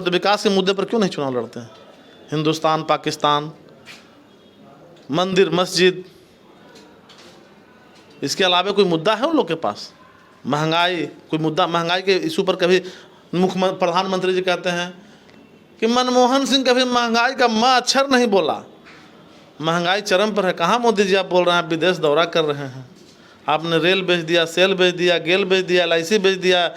तो विकास के मुद्दे पर क्यों नहीं चुनाव लड़ते हैं? हिंदुस्तान, पाकिस्तान, मंदिर, मस्जिद, इसके अलावा कोई मुद्दा है उन लोग के पास? महंगाई, कोई मुद्दा? महंगाई के इशू पर कभी प्रधानमंत्री जी कहते हैं कि मनमोहन सिंह कभी महंगाई का म अक्षर नहीं बोला। महंगाई चरम पर है। कहाँ मोदी जी आप बोल रहे हैं? आप विदेश दौरा कर रहे हैं, आपने रेल बेच दिया, सेल बेच दिया, गेल बेच दिया, LIC बेच दिया,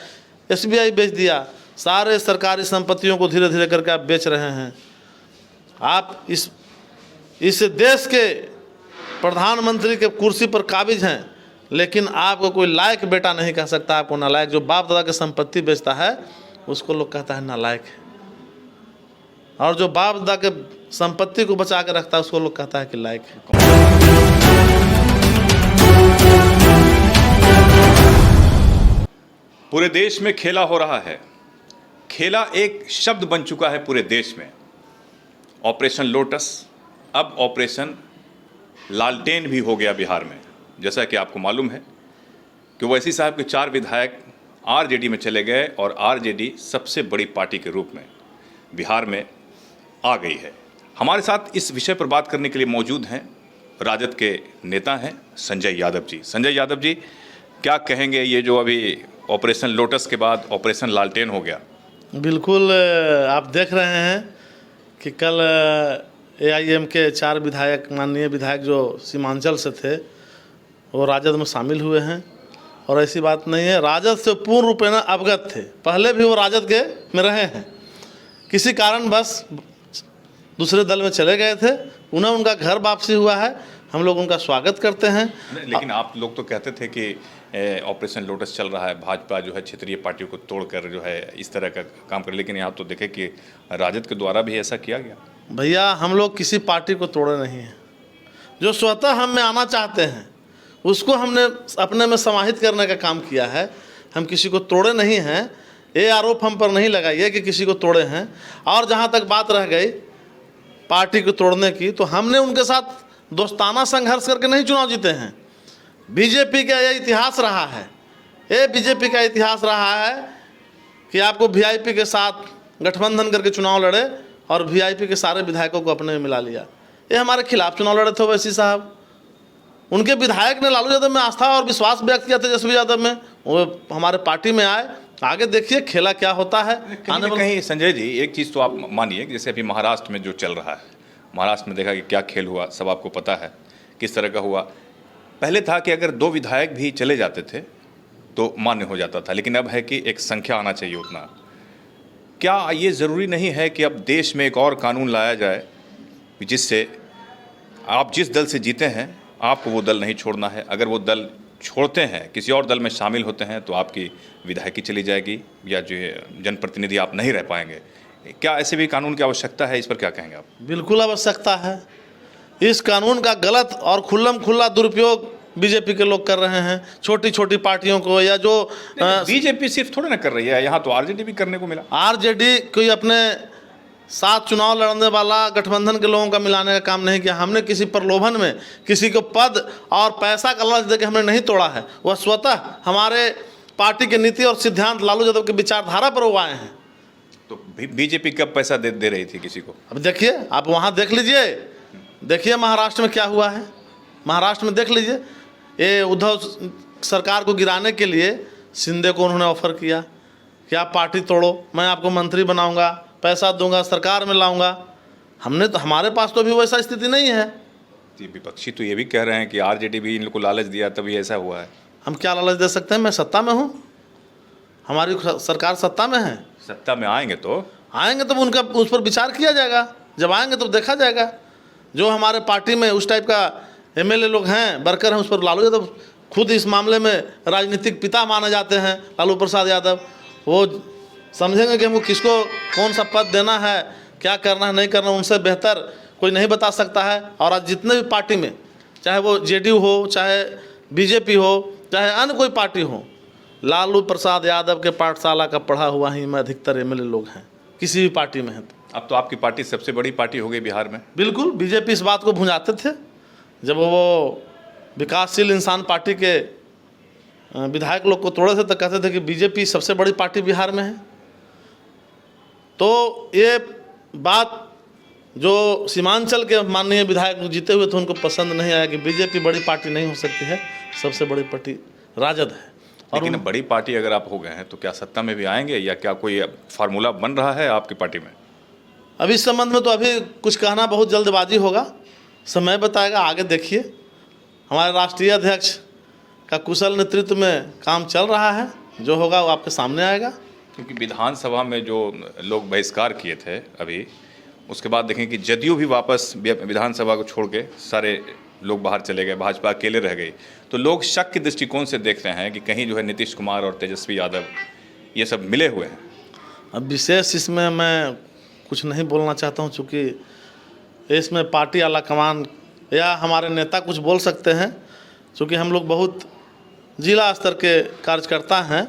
SBI बेच दिया, सारे सरकारी संपत्तियों को धीरे धीरे करके आप बेच रहे हैं। आप इस देश के प्रधानमंत्री के कुर्सी पर काबिज हैं, लेकिन आपको कोई लायक बेटा नहीं कह सकता आपको नालायक। जो बाप दादा की संपत्ति बेचता है उसको लोग कहता है नालायक है, और जो बाप दादा के संपत्ति को बचा के रखता है उसको लोग कहता है कि लायक है। पूरे देश में खेला हो रहा है। खेला एक शब्द बन चुका है पूरे देश में। ऑपरेशन लोटस, अब ऑपरेशन लालटेन भी हो गया बिहार में। जैसा कि आपको मालूम है कि ओवैसी साहब के 4 विधायक RJD में चले गए और RJD सबसे बड़ी पार्टी के रूप में बिहार में आ गई है। हमारे साथ इस विषय पर बात करने के लिए मौजूद हैं राजद के नेता हैं संजय यादव जी। संजय यादव जी, क्या कहेंगे ये जो अभी ऑपरेशन लोटस के बाद ऑपरेशन लालटेन हो गया? बिल्कुल, आप देख रहे हैं कि कल AIM के 4 विधायक, माननीय विधायक जो सीमांचल से थे, वो राजद में शामिल हुए हैं। और ऐसी बात नहीं है, राजद से पूर्ण रूपेण अवगत थे, पहले भी वो राजद के में रहे हैं। किसी कारण बस दूसरे दल में चले गए थे, उन्हें उनका घर वापसी हुआ है, हम लोग उनका स्वागत करते हैं। लेकिन आप लोग तो कहते थे कि ऑपरेशन लोटस चल रहा है, भाजपा जो है क्षेत्रीय पार्टियों को तोड़कर जो है इस तरह का काम कर, लेकिन यहाँ तो देखे कि राजद के द्वारा भी ऐसा किया गया। भैया, हम लोग किसी पार्टी को तोड़े नहीं हैं। जो स्वतः हम में आना चाहते हैं उसको हमने अपने में समाहित करने का काम किया है। हम किसी को तोड़े नहीं हैं। ये आरोप हम पर नहीं लगाइए कि किसी को तोड़े हैं। और जहाँ तक बात रह गई पार्टी को तोड़ने की, तो हमने उनके साथ दोस्ताना संघर्ष करके नहीं चुनाव जीते हैं। बीजेपी का यह इतिहास रहा है, ये बीजेपी का इतिहास रहा है कि आपको VIP के साथ गठबंधन करके चुनाव लड़े और VIP के सारे विधायकों को अपने में मिला लिया। ये हमारे खिलाफ चुनाव लड़े थे ओवैसी साहब। उनके विधायक ने लालू यादव में आस्था और विश्वास व्यक्त किया तेजस्वी यादव में, वो हमारे पार्टी में आए। आगे देखिए खेला क्या होता है। कहीं संजय जी, एक चीज़ तो आप मानिए, जैसे अभी महाराष्ट्र में जो चल रहा है, महाराष्ट्र में देखा कि क्या खेल हुआ, सब आपको पता है किस तरह का हुआ। पहले था कि अगर 2 विधायक भी चले जाते थे तो मान्य हो जाता था, लेकिन अब है कि एक संख्या आना चाहिए उतना। क्या ये ज़रूरी नहीं है कि अब देश में एक और कानून लाया जाए जिससे आप जिस दल से जीते हैं आपको वो दल नहीं छोड़ना है, अगर वो दल छोड़ते हैं, किसी और दल में शामिल होते हैं, तो आपकी विधायकी चली जाएगी या जो जनप्रतिनिधि आप नहीं रह पाएंगे? क्या ऐसे भी कानून की आवश्यकता है? इस पर क्या कहेंगे आप? बिल्कुल आवश्यकता है। इस कानून का गलत और खुल्लम खुल्ला दुरुपयोग बीजेपी के लोग कर रहे हैं, छोटी छोटी पार्टियों को, या जो बीजेपी सिर्फ थोड़ा ना कर रही है, यहाँ तो RJD भी करने को मिला। RJD कोई अपने साथ चुनाव लड़ने वाला गठबंधन के लोगों का मिलाने का काम नहीं किया। हमने किसी प्रलोभन में किसी को पद और पैसा का लालच देकर हमने नहीं तोड़ा है। वह स्वतः हमारे पार्टी के नीति और सिद्धांत, लालू यादव की विचारधारा पर वो आए हैं। तो बीजेपी कब पैसा दे रही थी किसी को? अब देखिए, आप वहाँ देख लीजिए, देखिए महाराष्ट्र में क्या हुआ है। महाराष्ट्र में देख लीजिए, ये उद्धव सरकार को गिराने के लिए शिंदे को उन्होंने ऑफर किया कि आप पार्टी तोड़ो, मैं आपको मंत्री बनाऊंगा, पैसा दूंगा, सरकार में लाऊंगा। हमने तो, हमारे पास तो अभी वैसा स्थिति नहीं है। विपक्षी तो ये भी कह रहे हैं कि RJD भी इन लोग को लालच दिया तभी ऐसा हुआ है। हम क्या लालच दे सकते हैं? मैं सत्ता में हूँ, हमारी सरकार सत्ता में है। सत्ता में आएंगे तो उनका उस पर विचार किया जाएगा। जब आएंगे तो देखा जाएगा। जो हमारे पार्टी में उस टाइप का MLA लोग हैं, वर्कर हैं, उस पर लालू यादव खुद इस मामले में राजनीतिक पिता माने जाते हैं, लालू प्रसाद यादव। वो समझेंगे कि हमको किसको कौन सा पद देना है, क्या करना है, नहीं करना, उनसे बेहतर कोई नहीं बता सकता है। और आज जितने भी पार्टी में, चाहे वो JDU हो, चाहे BJP हो, चाहे अन्य कोई पार्टी हो, लालू प्रसाद यादव के पाठशाला का पढ़ा हुआ ही में अधिकतर MLA लोग हैं, किसी भी पार्टी में है। अब तो आपकी पार्टी सबसे बड़ी पार्टी हो गई बिहार में। बिल्कुल, BJP इस बात को भुंजाते थे जब वो विकासशील इंसान पार्टी के विधायक लोग को तोड़े थे, तो कहते थे कि BJP सबसे बड़ी पार्टी बिहार में है। तो ये बात जो सीमांचल के माननीय विधायक जीते हुए थे उनको पसंद नहीं आया कि बीजेपी बड़ी पार्टी नहीं हो सकती है, सबसे बड़ी पार्टी राजद है। और लेकिन बड़ी पार्टी अगर आप हो गए हैं तो क्या सत्ता में भी आएंगे या क्या कोई फार्मूला बन रहा है आपकी पार्टी में? अभी इस संबंध में तो अभी कुछ कहना बहुत जल्दबाजी होगा, समय बताएगा, आगे देखिए। हमारे राष्ट्रीय अध्यक्ष का कुशल नेतृत्व में काम चल रहा है, जो होगा वो आपके सामने आएगा। क्योंकि विधानसभा में जो लोग बहिष्कार किए थे अभी, उसके बाद देखें कि जदयू भी वापस विधानसभा को छोड़ के सारे लोग बाहर चले गए, भाजपा अकेले रह गई। तो लोग शक के दृष्टिकोण से देख रहे हैं कि कहीं जो है नीतीश कुमार और तेजस्वी यादव ये सब मिले हुए हैं। अब विशेष इसमें मैं कुछ नहीं बोलना चाहता हूँ, चूँकि इसमें पार्टी आला कमान या हमारे नेता कुछ बोल सकते हैं। चूँकि हम लोग बहुत जिला स्तर के कार्यकर्ता हैं,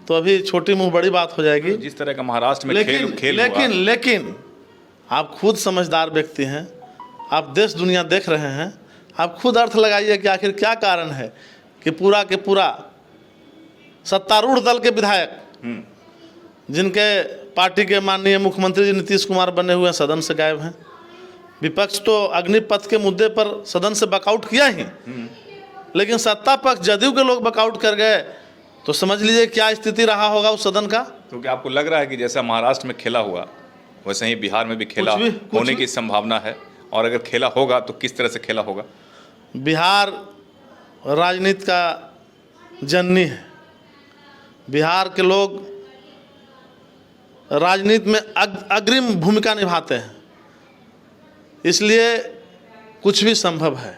तो अभी छोटी मुँह बड़ी बात हो जाएगी। जिस तरह का महाराष्ट्र में लेकिन आप खुद समझदार व्यक्ति हैं, आप देश दुनिया देख रहे हैं, आप खुद अर्थ लगाइए कि आखिर क्या कारण है कि पूरा के पूरा सत्तारूढ़ दल के विधायक जिनके पार्टी के माननीय मुख्यमंत्री जी नीतीश कुमार बने हुए हैं, सदन से गायब हैं। विपक्ष तो अग्निपथ के मुद्दे पर सदन से वॉकआउट किया ही, लेकिन सत्ता पक्ष जदयू के लोग वॉकआउट कर गए, तो समझ लीजिए क्या स्थिति रहा होगा उस सदन का। तो क्या आपको लग रहा है कि जैसा महाराष्ट्र में खेला हुआ वैसे ही बिहार में भी खेला होने की संभावना है? और अगर खेला होगा तो किस तरह से खेला होगा? बिहार राजनीति का जननी है। बिहार के लोग राजनीति में अग्रिम भूमिका निभाते हैं, इसलिए कुछ भी संभव है।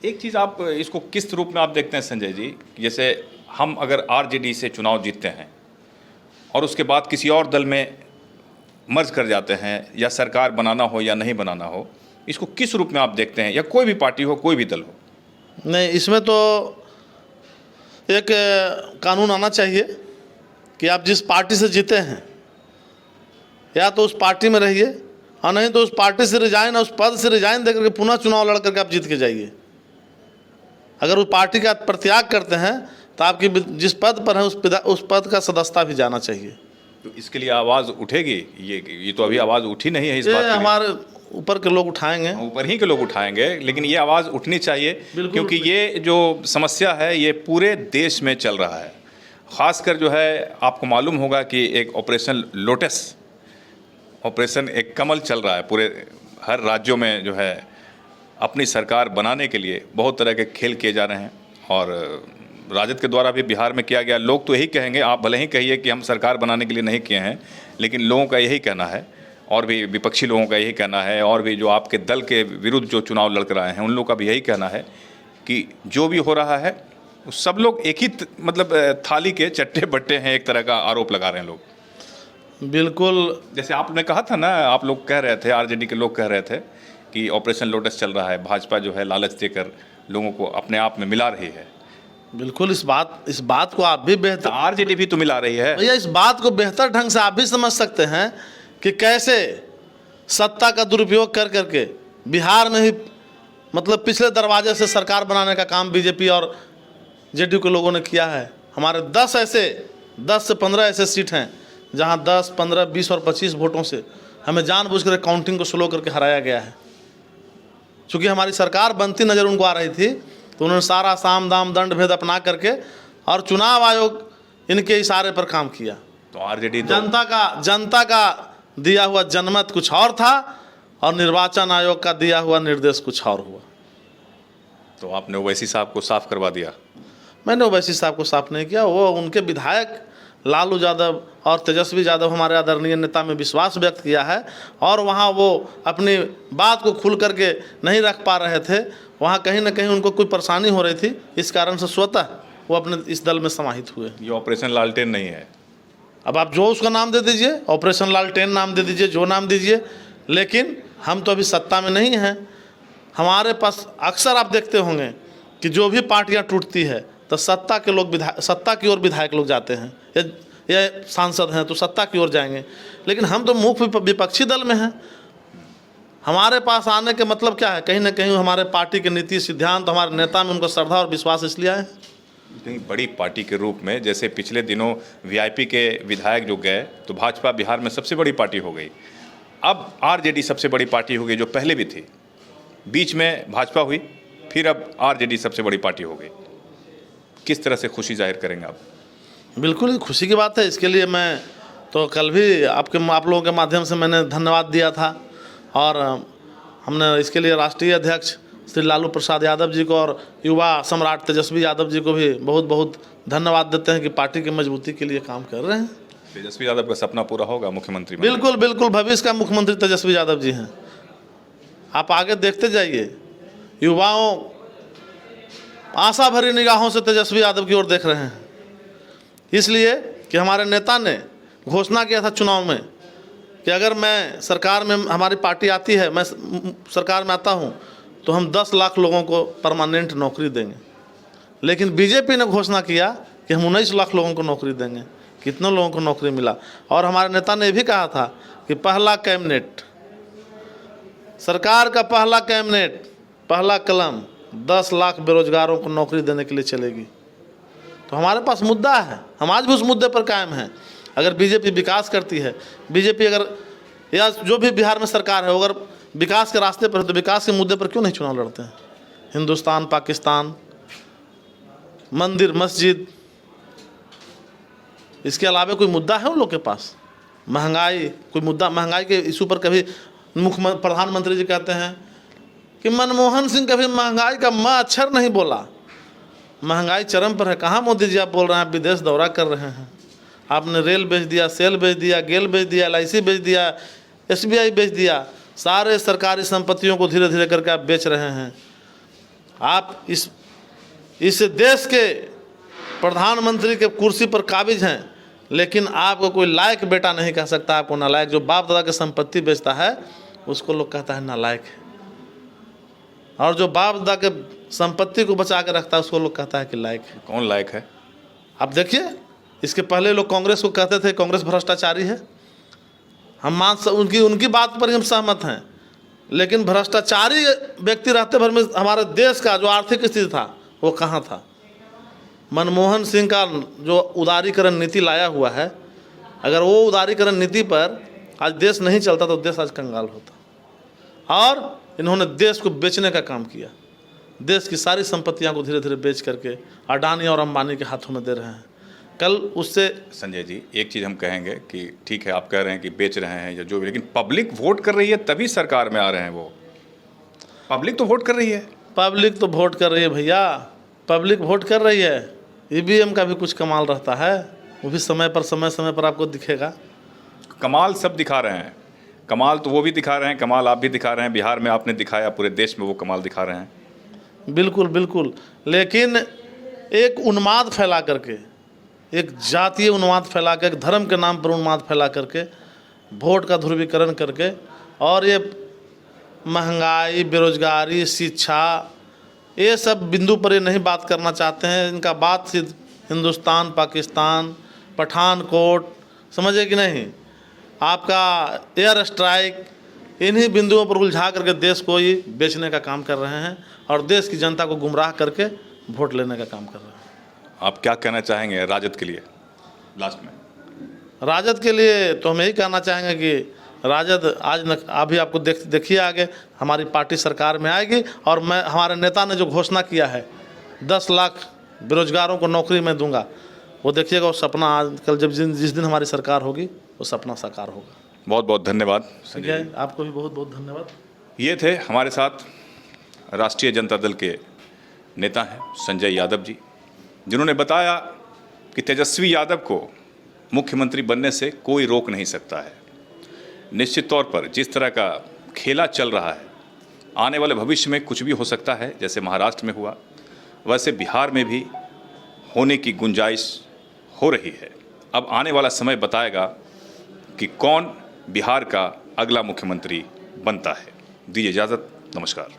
एक चीज़ आप इसको किस रूप में आप देखते हैं संजय जी, जैसे हम अगर आरजेडी से चुनाव जीतते हैं और उसके बाद किसी और दल में मर्ज कर जाते हैं, या सरकार बनाना हो या नहीं बनाना हो, इसको किस रूप में आप देखते हैं? या कोई भी पार्टी हो, कोई भी दल हो? नहीं, इसमें तो एक कानून आना चाहिए कि आप जिस पार्टी से जीते हैं या तो उस पार्टी में रहिए, और नहीं तो उस पार्टी से रिजाइन, उस पद से रिजाइन देकर के पुनः चुनाव लड़ करके आप जीत के जाइए। अगर उस पार्टी का परित्याग करते हैं तो आपकी जिस पद पर है उस पद का सदस्यता भी जाना चाहिए। तो इसके लिए आवाज़ उठेगी? ये तो अभी आवाज़ उठी नहीं है इस बात के लिए। हमारे ऊपर के लोग उठाएंगे, ऊपर ही के लोग उठाएंगे, लेकिन ये आवाज़ उठनी चाहिए, क्योंकि ये जो समस्या है ये पूरे देश में चल रहा है। ख़ासकर जो है आपको मालूम होगा कि एक ऑपरेशन लोटस, ऑपरेशन एक कमल चल रहा है पूरे हर राज्यों में। जो है अपनी सरकार बनाने के लिए बहुत तरह के खेल किए जा रहे हैं, और राजद के द्वारा भी बिहार में किया गया। लोग तो यही कहेंगे, आप भले ही कहिए कि हम सरकार बनाने के लिए नहीं किए हैं, लेकिन लोगों का यही कहना है, और भी विपक्षी लोगों का यही कहना है, और भी जो आपके दल के विरुद्ध जो चुनाव लड़ कर आए हैं उन लोगों का भी यही कहना है कि जो भी हो रहा है सब लोग एक ही मतलब थाली के चट्टे बट्टे हैं, एक तरह का आरोप लगा रहे हैं लोग। बिल्कुल, जैसे आपने कहा था ना, आप लोग कह रहे थे, आरजेडी के लोग कह रहे थे कि ऑपरेशन लोटस चल रहा है, भाजपा जो है लालच देकर लोगों को अपने आप में मिला रही है। बिल्कुल, इस बात को आप भी बेहतर, आरजेडी भी तो मिला रही है भैया, इस बात को बेहतर ढंग से आप भी समझ सकते हैं कि कैसे सत्ता का दुरुपयोग कर करके बिहार में ही मतलब पिछले दरवाजे से सरकार बनाने का काम बीजेपी और जेडीयू के लोगों ने किया है। हमारे 10 से 15 ऐसे सीट हैं जहां 10, 15, 20 और 25 वोटों से हमें जानबूझकर काउंटिंग को स्लो करके हराया गया है। चूँकि हमारी सरकार बनती नज़र उनको आ रही थी, तो उन्होंने सारा साम दाम दंड भेद अपना करके और चुनाव आयोग इनके इशारे पर काम किया। तो आरजेडी जनता का दिया हुआ जनमत कुछ और था और निर्वाचन आयोग का दिया हुआ निर्देश कुछ और हुआ। तो आपने ओवैसी साहब को साफ करवा दिया? मैंने ओवैसी साहब को साफ नहीं किया, वो उनके विधायक लालू यादव और तेजस्वी यादव हमारे आदरणीय नेता में विश्वास व्यक्त किया है, और वहाँ वो अपनी बात को खुल करके नहीं रख पा रहे थे, वहाँ कहीं ना कहीं उनको कोई परेशानी हो रही थी, इस कारण से स्वतः वो अपने इस दल में समाहित हुए। ये ऑपरेशन लालटेन नहीं है? अब आप जो उसका नाम दे दीजिए, ऑपरेशन लालटेन नाम दे दीजिए, जो नाम दीजिए, लेकिन हम तो अभी सत्ता में नहीं हैं। हमारे पास अक्सर आप देखते होंगे कि जो भी पार्टियां टूटती है तो सत्ता की ओर विधायक लोग जाते हैं, या सांसद हैं तो सत्ता की ओर जाएंगे, लेकिन हम तो मुख्य विपक्षी दल में हैं। हमारे पास आने के मतलब क्या है? कहीं ना कहीं हमारे पार्टी के नीति सिद्धांत, हमारे नेता में उनको श्रद्धा और विश्वास इसलिए आए हैं। कहीं बड़ी पार्टी के रूप में, जैसे पिछले दिनों वीआईपी के विधायक जो गए तो भाजपा बिहार में सबसे बड़ी पार्टी हो गई, अब आरजेडी सबसे बड़ी पार्टी हो गई जो पहले भी थी, बीच में भाजपा हुई, फिर अब आरजेडी सबसे बड़ी पार्टी हो गई। किस तरह से खुशी जाहिर करेंगे आप? बिल्कुल ही खुशी की बात है। इसके लिए मैं तो कल भी आप लोगों के माध्यम से मैंने धन्यवाद दिया था, और हमने इसके लिए राष्ट्रीय अध्यक्ष श्री लालू प्रसाद यादव जी को और युवा सम्राट तेजस्वी यादव जी को भी बहुत बहुत धन्यवाद देते हैं कि पार्टी की मजबूती के लिए काम कर रहे हैं। तेजस्वी यादव का सपना पूरा होगा मुख्यमंत्री बनने? बिल्कुल बिल्कुल, भविष्य का मुख्यमंत्री तेजस्वी यादव जी हैं। आप आगे देखते जाइए, युवाओं आशा भरी निगाहों से तेजस्वी यादव की ओर देख रहे हैं, इसलिए कि हमारे नेता ने घोषणा किया था चुनाव में कि अगर मैं सरकार में, हमारी पार्टी आती है, मैं सरकार में आता हूं, तो हम 10 लाख लोगों को परमानेंट नौकरी देंगे। लेकिन बीजेपी ने घोषणा किया कि हम 19 लाख लोगों को नौकरी देंगे। कितने लोगों को नौकरी मिला? और हमारे नेता ने भी कहा था कि पहला कैबिनेट, सरकार का पहला कैबिनेट, पहला कलम 10 लाख बेरोजगारों को नौकरी देने के लिए चलेगी। तो हमारे पास मुद्दा है, हम आज भी उस मुद्दे पर कायम हैं। अगर बीजेपी विकास करती है, बीजेपी अगर या जो भी बिहार में सरकार है अगर विकास के रास्ते पर है, तो विकास के मुद्दे पर क्यों नहीं चुनाव लड़ते हैं? हिंदुस्तान, पाकिस्तान, मंदिर, मस्जिद, इसके अलावा कोई मुद्दा है उन लोग के पास? महंगाई, कोई मुद्दा? महंगाई के इशू पर कभी प्रधानमंत्री जी कहते हैं कि मनमोहन सिंह कभी महंगाई का म अक्षर नहीं बोला। महंगाई चरम पर है। कहाँ मोदी जी आप बोल रहे हैं? आप विदेश दौरा कर रहे हैं, आपने रेल बेच दिया, सेल बेच दिया, गेल बेच दिया, LIC बेच दिया, SBI बेच दिया, सारे सरकारी संपत्तियों को धीरे धीरे करके आप बेच रहे हैं। आप इस देश के प्रधानमंत्री के कुर्सी पर काबिज हैं, लेकिन आपको कोई लायक बेटा नहीं कह सकता आपको नालायक। जो बाप दादा की संपत्ति बेचता है उसको लोग कहता है नालायक है, और जो बाप दादा के संपत्ति को बचा के रखता है उसको लोग कहता है कि लायक है। कौन लायक है? आप देखिए, इसके पहले लोग कांग्रेस को कहते थे कांग्रेस भ्रष्टाचारी है। हम उनकी बात पर हम सहमत हैं, लेकिन भ्रष्टाचारी व्यक्ति रहते भर में हमारे देश का जो आर्थिक स्थिति था वो कहाँ था? मनमोहन सिंह का जो उदारीकरण नीति लाया हुआ है, अगर वो उदारीकरण नीति पर आज देश नहीं चलता तो देश आज कंगाल होता। और इन्होंने देश को बेचने का काम किया। देश की सारी संपत्तियां को धीरे धीरे बेच करके अडानी और अंबानी के हाथों में दे रहे हैं। कल उससे संजय जी एक चीज़ हम कहेंगे कि ठीक है आप कह रहे हैं कि बेच रहे हैं या जो भी, लेकिन पब्लिक वोट कर रही है तभी सरकार में आ रहे हैं। वो पब्लिक तो वोट कर रही है। पब्लिक तो वोट कर रही है भैया, पब्लिक वोट कर रही है। EVM का भी कुछ कमाल रहता है, वो भी समय पर आपको दिखेगा। कमाल सब दिखा रहे हैं, कमाल तो वो भी दिखा रहे हैं, कमाल आप भी दिखा रहे हैं। बिहार में आपने दिखाया, पूरे देश में वो कमाल दिखा रहे हैं। बिल्कुल बिल्कुल, लेकिन एक उन्माद फैला करके, एक जातीय उन्माद फैला कर, एक धर्म के नाम पर उन्माद फैला करके, वोट का ध्रुवीकरण करके, और ये महंगाई, बेरोजगारी, शिक्षा, ये सब बिंदु पर ये नहीं बात करना चाहते हैं। इनका बात सिर्फ हिंदुस्तान, पाकिस्तान, पठानकोट, समझे कि नहीं, आपका एयर स्ट्राइक, इन्हीं बिंदुओं पर उलझा करके देश को ही बेचने का काम कर रहे हैं और देश की जनता को गुमराह करके वोट लेने का काम कर रहे हैं। आप क्या कहना चाहेंगे राजद के लिए लास्ट में? राजद के लिए तो हम यही कहना चाहेंगे कि राजद अभी आपको देखिए आगे हमारी पार्टी सरकार में आएगी, और हमारे नेता ने जो घोषणा किया है 10 लाख बेरोजगारों को नौकरी मैं दूंगा, वो देखिएगा वो सपना आज कल जिस दिन हमारी सरकार होगी वो सपना साकार होगा। बहुत बहुत धन्यवाद ठीक है, आपको भी बहुत बहुत धन्यवाद। ये थे हमारे साथ राष्ट्रीय जनता दल के नेता हैं संजय यादव जी, जिन्होंने बताया कि तेजस्वी यादव को मुख्यमंत्री बनने से कोई रोक नहीं सकता है। निश्चित तौर पर जिस तरह का खेला चल रहा है, आने वाले भविष्य में कुछ भी हो सकता है। जैसे महाराष्ट्र में हुआ, वैसे बिहार में भी होने की गुंजाइश हो रही है। अब आने वाला समय बताएगा कि कौन बिहार का अगला मुख्यमंत्री बनता है। दीजिए इजाज़त, नमस्कार।